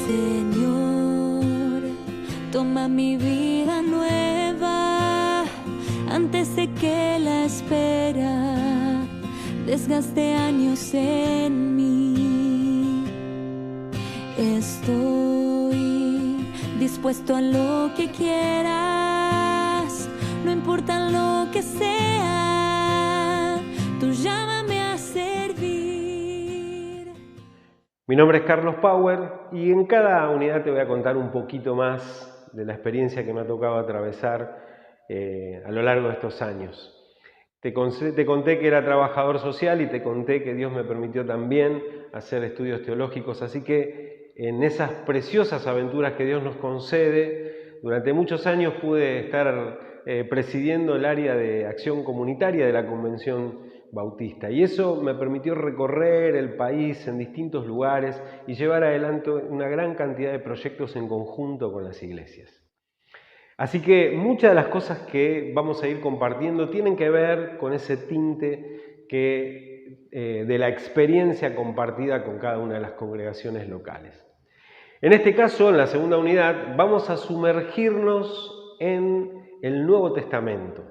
Señor, toma mi vida nueva antes de que la espera desgaste años en mí. Estoy dispuesto a lo que quieras, no importa lo que sea, tú llámame a servir. Mi nombre es Carlos Power y en cada unidad te voy a contar un poquito más de la experiencia que me ha tocado atravesar a lo largo de estos años. Te conté que era trabajador social y te conté que Dios me permitió también hacer estudios teológicos, así que en esas preciosas aventuras que Dios nos concede, durante muchos años pude estar presidiendo el área de acción comunitaria de la Convención Bautista, y eso me permitió recorrer el país en distintos lugares y llevar adelante una gran cantidad de proyectos en conjunto con las iglesias. Así que muchas de las cosas que vamos a ir compartiendo tienen que ver con ese tinte de la experiencia compartida con cada una de las congregaciones locales. En este caso, en la segunda unidad, vamos a sumergirnos en el Nuevo Testamento.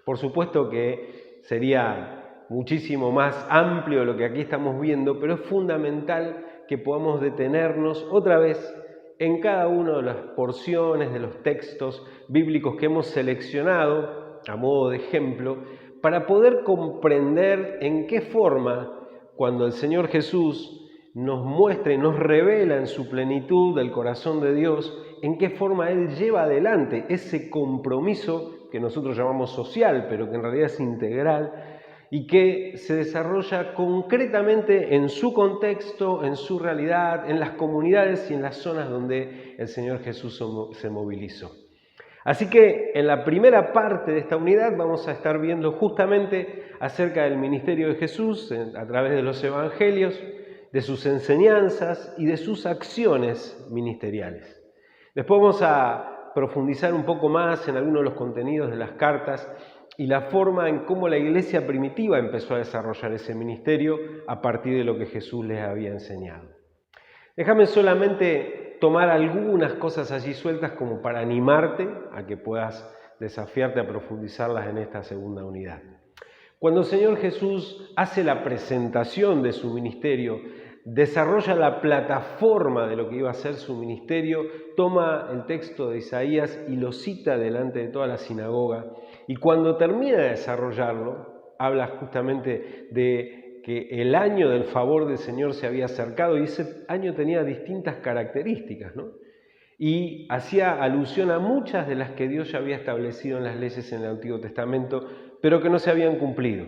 Por supuesto que sería muchísimo más amplio de lo que aquí estamos viendo, pero es fundamental que podamos detenernos otra vez en cada una de las porciones de los textos bíblicos que hemos seleccionado a modo de ejemplo, para poder comprender en qué forma, cuando el Señor Jesús nos muestra y nos revela en su plenitud el corazón de Dios, en qué forma Él lleva adelante ese compromiso que nosotros llamamos social, pero que en realidad es integral, y que se desarrolla concretamente en su contexto, en su realidad, en las comunidades y en las zonas donde el Señor Jesús se movilizó. Así que en la primera parte de esta unidad vamos a estar viendo justamente acerca del ministerio de Jesús a través de los evangelios, de sus enseñanzas y de sus acciones ministeriales. Después vamos a profundizar un poco más en algunos de los contenidos de las cartas y la forma en cómo la iglesia primitiva empezó a desarrollar ese ministerio a partir de lo que Jesús les había enseñado. Déjame solamente tomar algunas cosas allí sueltas como para animarte a que puedas desafiarte a profundizarlas en esta segunda unidad. Cuando el Señor Jesús hace la presentación de su ministerio, desarrolla la plataforma de lo que iba a ser su ministerio, toma el texto de Isaías y lo cita delante de toda la sinagoga, y cuando termina de desarrollarlo, habla justamente de que el año del favor del Señor se había acercado y ese año tenía distintas características, ¿no? Y hacía alusión a muchas de las que Dios ya había establecido en las leyes en el Antiguo Testamento, pero que no se habían cumplido.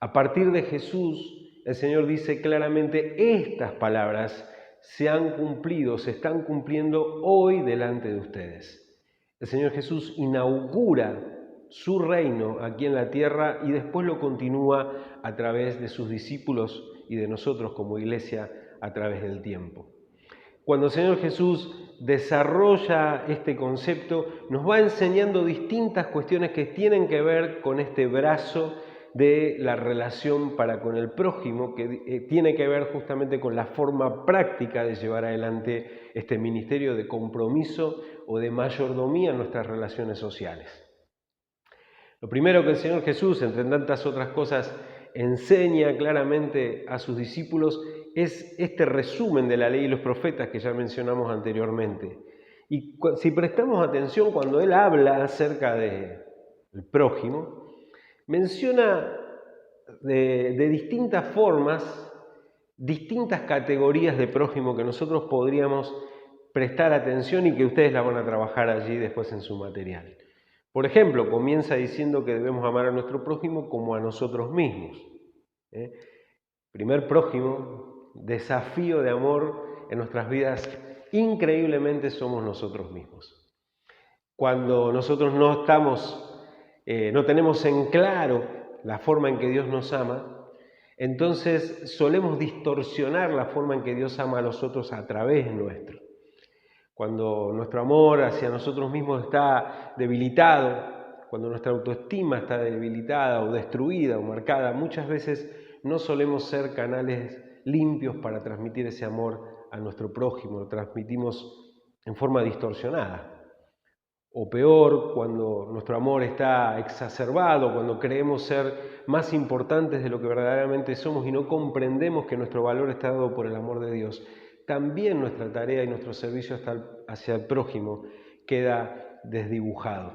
A partir de Jesús, el Señor dice claramente: estas palabras se han cumplido, se están cumpliendo hoy delante de ustedes. El Señor Jesús inaugura su reino aquí en la tierra y después lo continúa a través de sus discípulos y de nosotros como iglesia a través del tiempo. Cuando el Señor Jesús desarrolla este concepto, nos va enseñando distintas cuestiones que tienen que ver con este brazo de la relación para con el prójimo, que tiene que ver justamente con la forma práctica de llevar adelante este ministerio de compromiso o de mayordomía en nuestras relaciones sociales. Lo primero que el Señor Jesús, entre tantas otras cosas, enseña claramente a sus discípulos es este resumen de la ley y los profetas que ya mencionamos anteriormente. Y si prestamos atención cuando Él habla acerca del prójimo, menciona de distintas formas, distintas categorías de prójimo que nosotros podríamos prestar atención y que ustedes la van a trabajar allí después en su material. Por ejemplo, comienza diciendo que debemos amar a nuestro prójimo como a nosotros mismos. Primer prójimo, desafío de amor en nuestras vidas, increíblemente somos nosotros mismos. Cuando nosotros no tenemos en claro la forma en que Dios nos ama, entonces solemos distorsionar la forma en que Dios ama a los otros a través nuestro. Cuando nuestro amor hacia nosotros mismos está debilitado, cuando nuestra autoestima está debilitada o destruida o marcada, muchas veces no solemos ser canales limpios para transmitir ese amor a nuestro prójimo, lo transmitimos en forma distorsionada. O peor, cuando nuestro amor está exacerbado, cuando creemos ser más importantes de lo que verdaderamente somos y no comprendemos que nuestro valor está dado por el amor de Dios. También nuestra tarea y nuestro servicio hacia el prójimo queda desdibujado.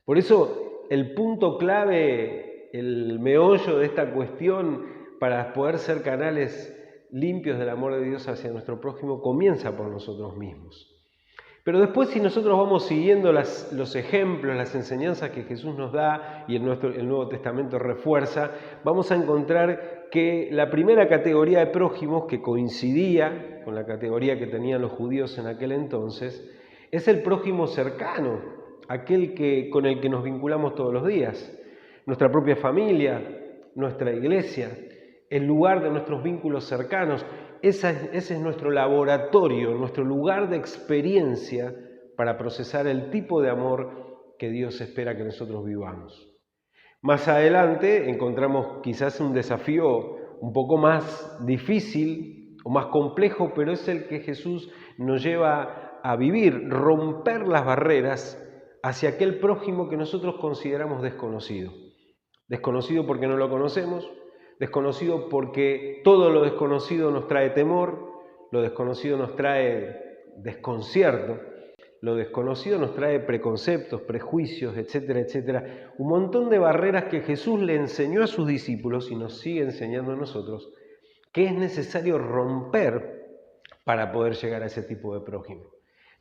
Por eso el punto clave, el meollo de esta cuestión para poder ser canales limpios del amor de Dios hacia nuestro prójimo comienza por nosotros mismos. Pero después, si nosotros vamos siguiendo los ejemplos, las enseñanzas que Jesús nos da y el Nuevo Testamento refuerza, vamos a encontrar que la primera categoría de prójimos, que coincidía con la categoría que tenían los judíos en aquel entonces, es el prójimo cercano, aquel con el que nos vinculamos todos los días. Nuestra propia familia, nuestra iglesia, el lugar de nuestros vínculos cercanos. Ese es nuestro laboratorio, nuestro lugar de experiencia para procesar el tipo de amor que Dios espera que nosotros vivamos. Más adelante encontramos quizás un desafío un poco más difícil o más complejo, pero es el que Jesús nos lleva a vivir, romper las barreras hacia aquel prójimo que nosotros consideramos desconocido. Desconocido porque no lo conocemos, desconocido porque todo lo desconocido nos trae temor, lo desconocido nos trae desconcierto, lo desconocido nos trae preconceptos, prejuicios, etcétera, etcétera. Un montón de barreras que Jesús le enseñó a sus discípulos y nos sigue enseñando a nosotros, que es necesario romper para poder llegar a ese tipo de prójimo.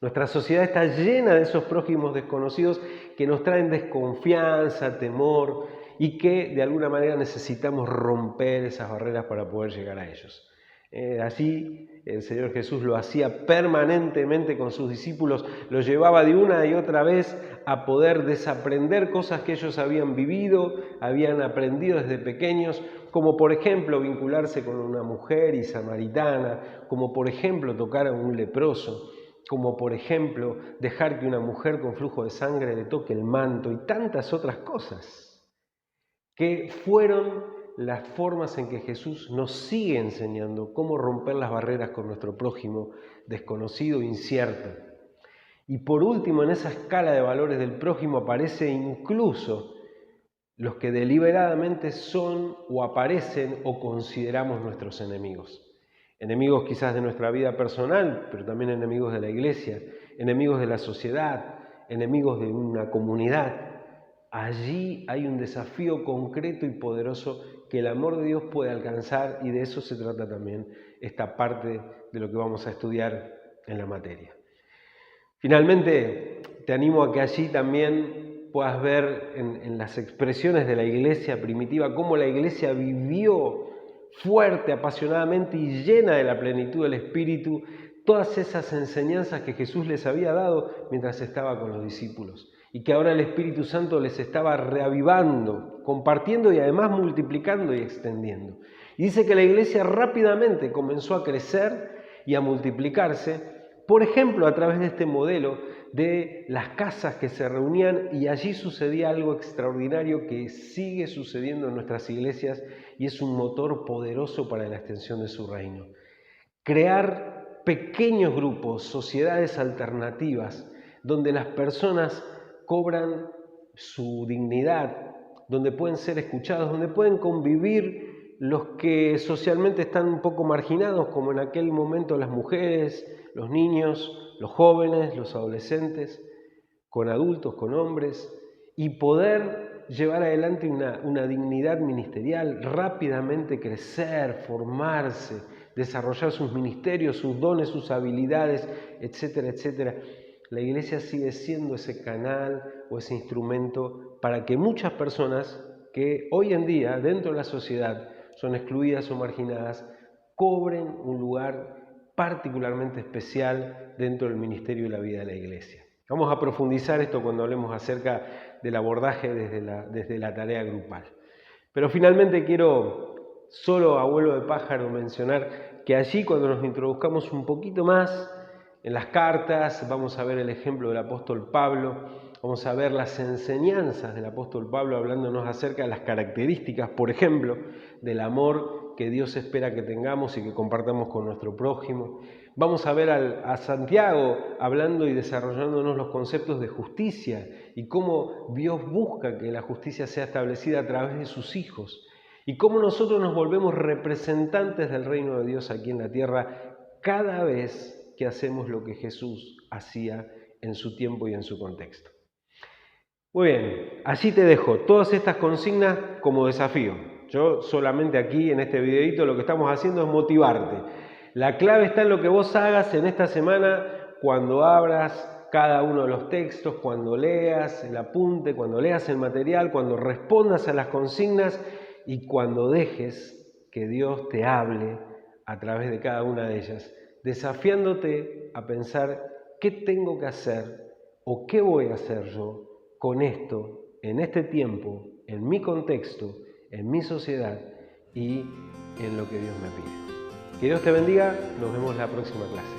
Nuestra sociedad está llena de esos prójimos desconocidos que nos traen desconfianza, temor, y que de alguna manera necesitamos romper esas barreras para poder llegar a ellos. Así el Señor Jesús lo hacía permanentemente con sus discípulos, los llevaba de una y otra vez a poder desaprender cosas que ellos habían vivido, habían aprendido desde pequeños, como por ejemplo vincularse con una mujer y samaritana, como por ejemplo tocar a un leproso, como por ejemplo dejar que una mujer con flujo de sangre le toque el manto y tantas otras cosas, que fueron las formas en que Jesús nos sigue enseñando cómo romper las barreras con nuestro prójimo desconocido e incierto. Y por último, en esa escala de valores del prójimo aparece incluso los que deliberadamente son o aparecen o consideramos nuestros enemigos. Enemigos quizás de nuestra vida personal, pero también enemigos de la iglesia, enemigos de la sociedad, enemigos de una comunidad. Allí hay un desafío concreto y poderoso que el amor de Dios puede alcanzar, y de eso se trata también esta parte de lo que vamos a estudiar en la materia. Finalmente, te animo a que allí también puedas ver en las expresiones de la iglesia primitiva cómo la iglesia vivió fuerte, apasionadamente y llena de la plenitud del Espíritu todas esas enseñanzas que Jesús les había dado mientras estaba con los discípulos, y que ahora el Espíritu Santo les estaba reavivando, compartiendo y además multiplicando y extendiendo. Y dice que la iglesia rápidamente comenzó a crecer y a multiplicarse, por ejemplo, a través de este modelo de las casas que se reunían, y allí sucedía algo extraordinario que sigue sucediendo en nuestras iglesias y es un motor poderoso para la extensión de su reino. Crear pequeños grupos, sociedades alternativas, donde las personas cobran su dignidad, donde pueden ser escuchados, donde pueden convivir los que socialmente están un poco marginados, como en aquel momento las mujeres, los niños, los jóvenes, los adolescentes, con adultos, con hombres, y poder llevar adelante una dignidad ministerial, rápidamente crecer, formarse, desarrollar sus ministerios, sus dones, sus habilidades, etcétera, etcétera. La iglesia sigue siendo ese canal o ese instrumento para que muchas personas que hoy en día dentro de la sociedad son excluidas o marginadas cobren un lugar particularmente especial dentro del ministerio y la vida de la iglesia. Vamos a profundizar esto cuando hablemos acerca del abordaje desde la tarea grupal. Pero finalmente quiero, solo a vuelo de pájaro, mencionar que allí, cuando nos introduzcamos un poquito más en las cartas, vamos a ver el ejemplo del apóstol Pablo, Vamos a ver las enseñanzas del apóstol Pablo hablándonos acerca de las características, por ejemplo, del amor que Dios espera que tengamos y que compartamos con nuestro prójimo. Vamos a ver a Santiago hablando y desarrollándonos los conceptos de justicia y cómo Dios busca que la justicia sea establecida a través de sus hijos y cómo nosotros nos volvemos representantes del reino de Dios aquí en la tierra cada vez que hacemos lo que Jesús hacía en su tiempo y en su contexto. Muy bien, allí te dejo todas estas consignas como desafío. Yo solamente aquí en este videito lo que estamos haciendo es motivarte. La clave está en lo que vos hagas en esta semana cuando abras cada uno de los textos, cuando leas el apunte, cuando leas el material, cuando respondas a las consignas y cuando dejes que Dios te hable a través de cada una de ellas, desafiándote a pensar qué tengo que hacer o qué voy a hacer yo con esto, en este tiempo, en mi contexto, en mi sociedad y en lo que Dios me pide. Que Dios te bendiga, nos vemos la próxima clase.